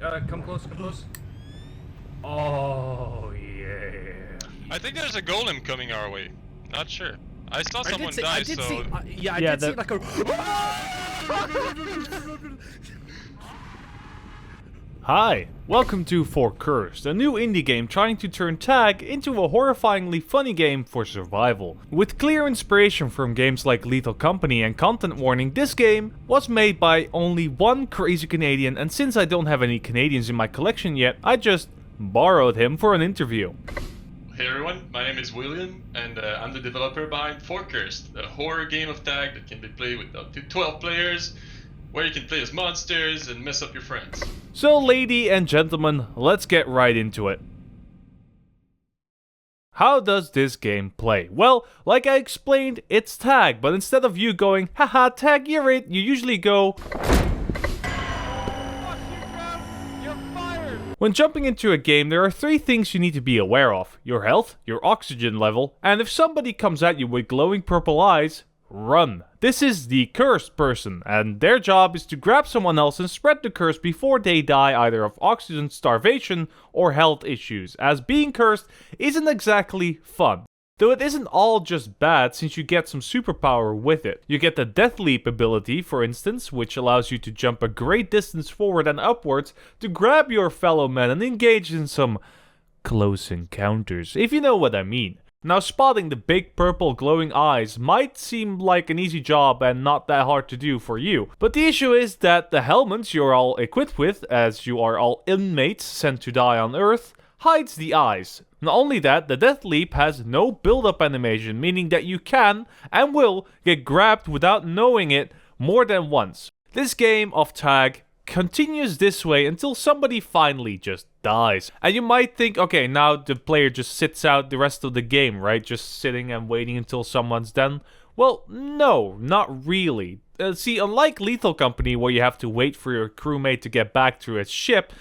Come close, come close. Oh, yeah. I think there's a golem coming our way. Not sure. I saw someone die, I did so... see, I did see like a... Hi, welcome to Forecursed, a new indie game trying to turn tag into a horrifyingly funny game for survival. With clear inspiration from games like Lethal Company and content warning, this game was made by only one crazy Canadian, and since I don't have any Canadians in my collection yet, I just borrowed him for an interview. Hey everyone, my name is William, and I'm the developer behind Forecursed, a horror game of tag that can be played with up to 12 players, where you can play as monsters and mess up your friends. So lady and gentlemen, let's get right into it. How does this game play? Well, like I explained, it's tag, but instead of you going, haha tag, you're it, you usually go... When jumping into a game, there are three things you need to be aware of. Your health, your oxygen level, and if somebody comes at you with glowing purple eyes, run. This is the cursed person, and their job is to grab someone else and spread the curse before they die either of oxygen starvation or health issues, as being cursed isn't exactly fun. Though it isn't all just bad since you get some superpower with it. You get the Death Leap ability, for instance, which allows you to jump a great distance forward and upwards to grab your fellow men and engage in some close encounters, if you know what I mean. Now, spotting the big purple glowing eyes might seem like an easy job and not that hard to do for you, but the issue is that the helmets you're all equipped with, as you are all inmates sent to die on Earth, hides the eyes. Not only that, the Death Leap has no build-up animation, meaning that you can, and will, get grabbed without knowing it more than once. This game of tag continues this way until somebody finally just dies. And you might think, okay, now the player just sits out the rest of the game, right? Just sitting and waiting until someone's done. Well, no, not really. See, unlike Lethal Company, where you have to wait for your crewmate to get back to its ship,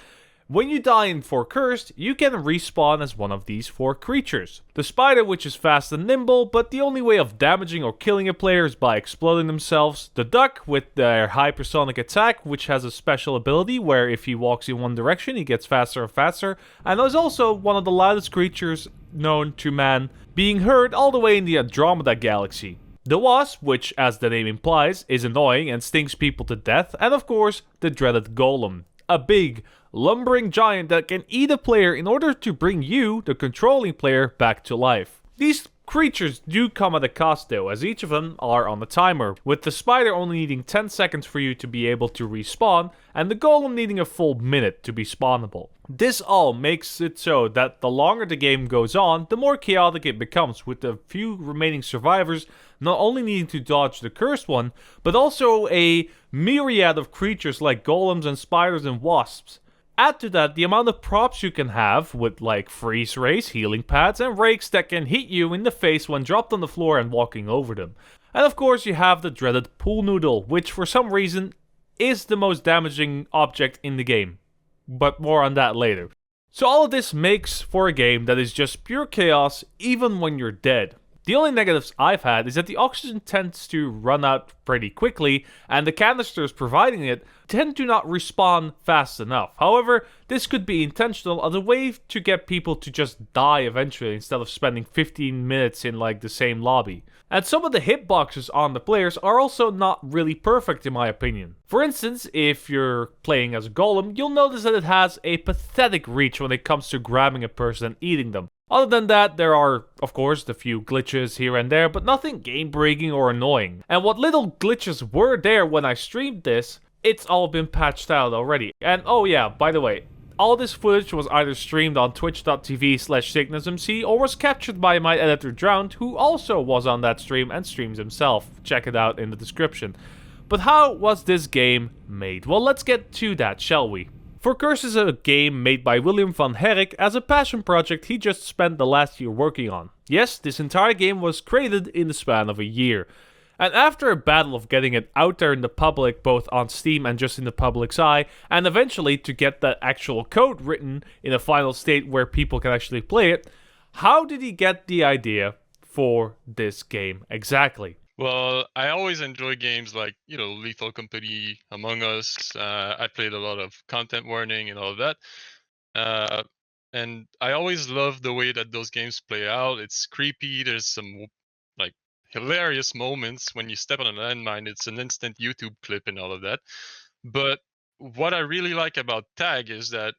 when you die in Forecursed, you can respawn as one of these four creatures. The spider, which is fast and nimble, but the only way of damaging or killing a player is by exploding themselves. The duck, with their hypersonic attack, which has a special ability where if he walks in one direction, he gets faster and faster. And is also one of the loudest creatures known to man, being heard all the way in the Andromeda galaxy. The wasp, which, as the name implies, is annoying and stings people to death. And of course, the dreaded golem. A big, lumbering giant that can eat a player in order to bring you, the controlling player, back to life. These creatures do come at a cost though, as each of them are on a timer, with the spider only needing 10 seconds for you to be able to respawn, and the golem needing a full minute to be spawnable. This all makes it so that the longer the game goes on, the more chaotic it becomes, with the few remaining survivors not only needing to dodge the cursed one, but also a myriad of creatures like golems and spiders and wasps. Add to that the amount of props you can have, with like freeze rays, healing pads, and rakes that can hit you in the face when dropped on the floor and walking over them. And of course you have the dreaded pool noodle, which for some reason is the most damaging object in the game. But more on that later. So all of this makes for a game that is just pure chaos even when you're dead. The only negatives I've had is that the oxygen tends to run out pretty quickly, and the canisters providing it tend to not respawn fast enough. However, this could be intentional as a way to get people to just die eventually instead of spending 15 minutes in like the same lobby. And some of the hitboxes on the players are also not really perfect in my opinion. For instance, if you're playing as a golem, you'll notice that it has a pathetic reach when it comes to grabbing a person and eating them. Other than that, there are, of course, the few glitches here and there, but nothing game-breaking or annoying. And what little glitches were there when I streamed this, it's all been patched out already. And oh yeah, by the way, all this footage was either streamed on twitch.tv/CygnusMC or was captured by my editor ItsDrowned, who also was on that stream and streams himself. Check it out in the description. But how was this game made? Well, let's get to that, shall we? Forecursed is a game made by William Van Herck as a passion project he just spent the last year working on. Yes, this entire game was created in the span of a year. And after a battle of getting it out there in the public, both on Steam and just in the public's eye, and eventually to get the actual code written in a final state where people can actually play it, how did he get the idea for this game exactly? Well, I always enjoy games like, Lethal Company, Among Us. I played a lot of Content Warning and all of that. Uh, and I always love the way that those games play out. It's creepy. There's some like hilarious moments when you step on a landmine. It's an instant YouTube clip and all of that. But what I really like about Tag is that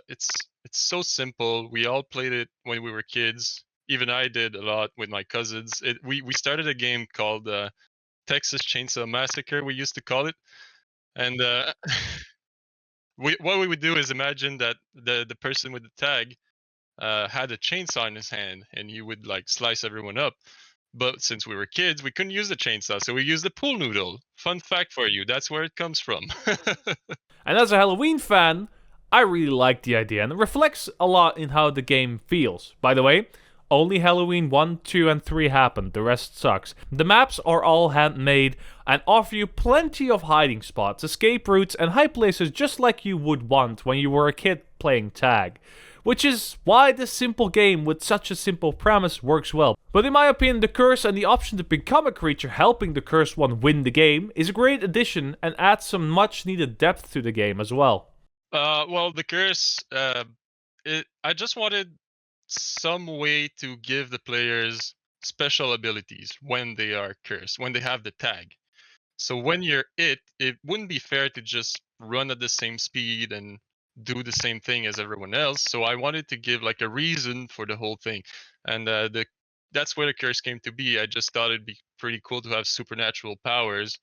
it's so simple. We all played it when we were kids. Even I did a lot with my cousins. We started a game called Texas Chainsaw Massacre. We used to call it, and what we would do is imagine that the person with the tag had a chainsaw in his hand, and he would like slice everyone up. But since we were kids, we couldn't use the chainsaw, so we used the pool noodle. Fun fact for you, that's where it comes from. And as a Halloween fan, I really like the idea, and it reflects a lot in how the game feels. By the way, only Halloween 1, 2, and 3 happened, the rest sucks. The maps are all handmade and offer you plenty of hiding spots, escape routes, and high places just like you would want when you were a kid playing tag. Which is why this simple game with such a simple premise works well. But in my opinion, the curse and the option to become a creature helping the cursed one win the game is a great addition and adds some much needed depth to the game as well. Well, the curse, I just wanted some way to give the players special abilities when they are cursed, when they have the tag. So when you're it wouldn't be fair to just run at the same speed and do the same thing as everyone else. So I wanted to give like a reason for the whole thing, and that's where the curse came to be. I just thought it'd be pretty cool to have supernatural powers,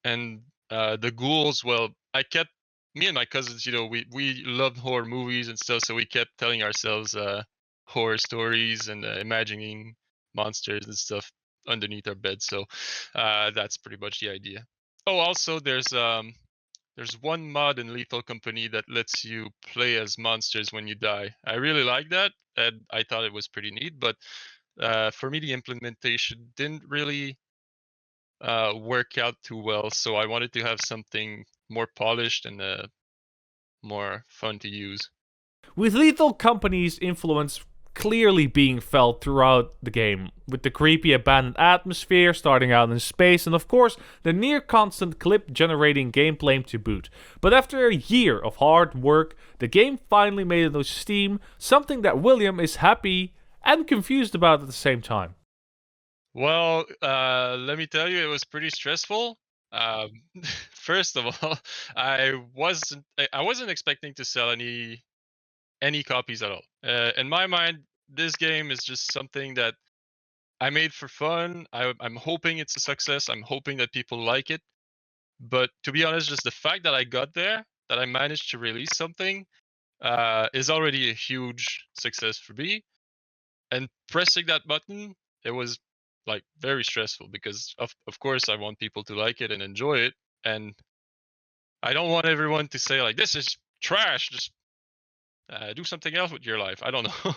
and the ghouls. Well, I kept me and my cousins. We loved horror movies and stuff, so we kept telling ourselves horror stories and imagining monsters and stuff underneath our bed. So that's pretty much the idea. Oh, also there's one mod in Lethal Company that lets you play as monsters when you die. I really like that, and I thought it was pretty neat. But for me, the implementation didn't really work out too well. So I wanted to have something more polished and more fun to use. With Lethal Company's influence clearly being felt throughout the game, with the creepy abandoned atmosphere starting out in space, and of course the near constant clip generating gameplay to boot. But after a year of hard work, the game finally made it on Steam, something that William is happy and confused about at the same time. Well, let me tell you, it was pretty stressful. Um, First of all, I wasn't expecting to sell any copies at all. In my mind, this game is just something that I made for fun. I'm hoping it's a success. I'm hoping that people like it. But to be honest, just the fact that I got there, that I managed to release something, is already a huge success for me. And pressing that button, it was like very stressful because of course I want people to like it and enjoy it, and I don't want everyone to say like this is trash. Just do something else with your life. I don't know.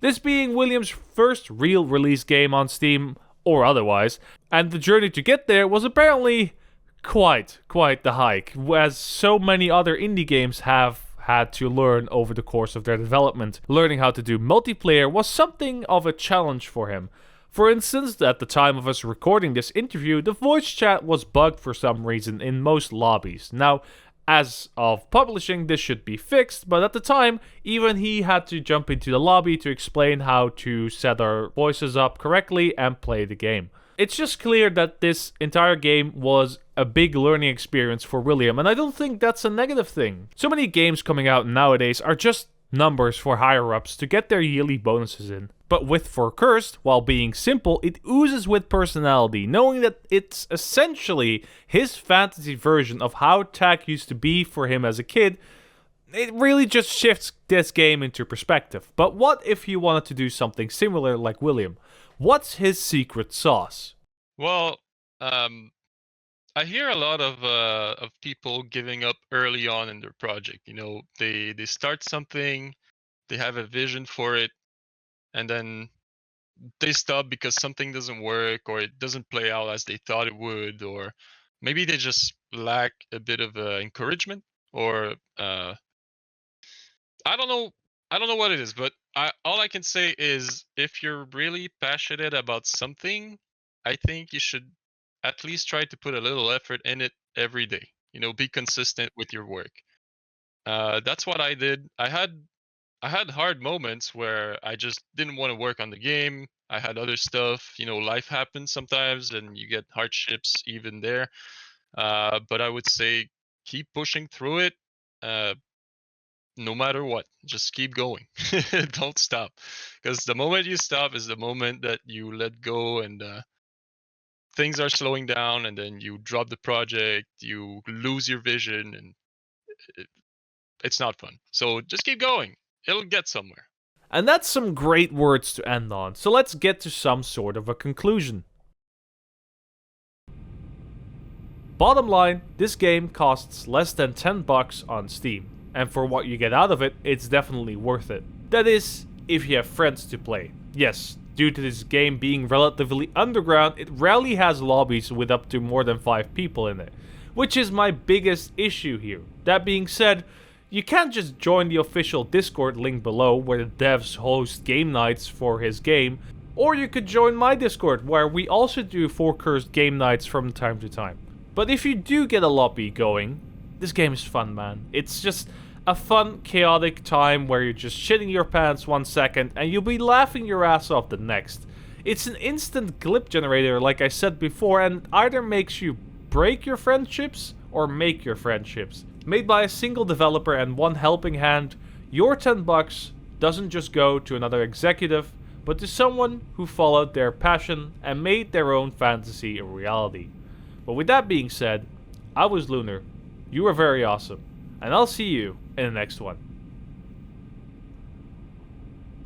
This being William's first real release game on Steam, or otherwise, and the journey to get there was apparently quite the hike, as so many other indie games have had to learn over the course of their development. Learning how to do multiplayer was something of a challenge for him. For instance, at the time of us recording this interview, the voice chat was bugged for some reason in most lobbies. Now, as of publishing, this should be fixed, but at the time, even he had to jump into the lobby to explain how to set our voices up correctly and play the game. It's just clear that this entire game was a big learning experience for William, and I don't think that's a negative thing. So many games coming out nowadays are just numbers for higher ups to get their yearly bonuses in. But with Forecursed, while being simple, it oozes with personality, knowing that it's essentially his fantasy version of how tag used to be for him as a kid. It really just shifts this game into perspective. But what if he wanted to do something similar like William? What's his secret sauce? Well, I hear a lot of people giving up early on in their project. They start something, they have a vision for it, and then they stop because something doesn't work or it doesn't play out as they thought it would, or maybe they just lack a bit of encouragement, or I don't know. I don't know what it is, but all I can say is if you're really passionate about something, I think you should at least try to put a little effort in it every day. Be consistent with your work. That's what I did. I had hard moments where I just didn't want to work on the game. I had other stuff. Life happens sometimes, and you get hardships even there. But I would say keep pushing through it. No matter what, just keep going. Don't stop, because the moment you stop is the moment that you let go, and things are slowing down, and then you drop the project, you lose your vision, and it's not fun. So just keep going. It'll get somewhere. And that's some great words to end on, so let's get to some sort of a conclusion. Bottom line, this game costs less than $10 on Steam, and for what you get out of it, it's definitely worth it. That is, if you have friends to play. Yes, due to this game being relatively underground, it rarely has lobbies with up to more than 5 people in it, which is my biggest issue here. That being said, you can't just join the official Discord link below where the devs host game nights for his game, or you could join my Discord where we also do Forecursed game nights from time to time. But if you do get a lobby going, this game is fun, man. It's just a fun, chaotic time where you're just shitting your pants 1 second and you'll be laughing your ass off the next. It's an instant clip generator like I said before, and either makes you break your friendships or make your friendships. Made by a single developer and one helping hand, your $10 doesn't just go to another executive, but to someone who followed their passion and made their own fantasy a reality. But with that being said, I was Lunar, you were very awesome, and I'll see you in the next one.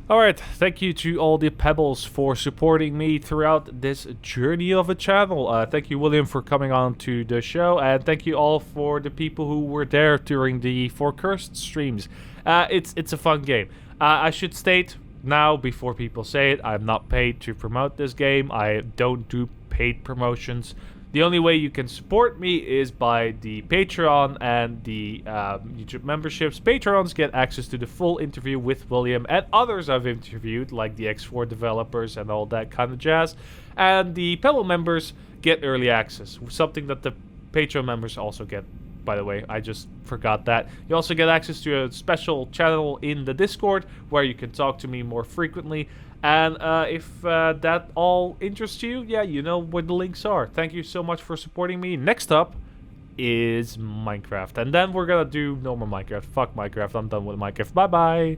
Alright, thank you to all the Pebbles for supporting me throughout this journey of a channel. Thank you, William, for coming on to the show, and thank you all for the people who were there during the Forecursed streams. It's a fun game. I should state now, before people say it, I'm not paid to promote this game. I don't do paid promotions. The only way you can support me is by the Patreon and the YouTube memberships. Patrons get access to the full interview with William and others I've interviewed, like the X4 developers and all that kind of jazz. And the Pebble members get early access, something that the Patreon members also get, by the way. I just forgot that. You also get access to a special channel in the Discord where you can talk to me more frequently. And if that all interests you, yeah, you know where the links are. Thank you so much for supporting me. Next up is Minecraft. And then we're gonna do normal Minecraft. Fuck Minecraft, I'm done with Minecraft. Bye-bye.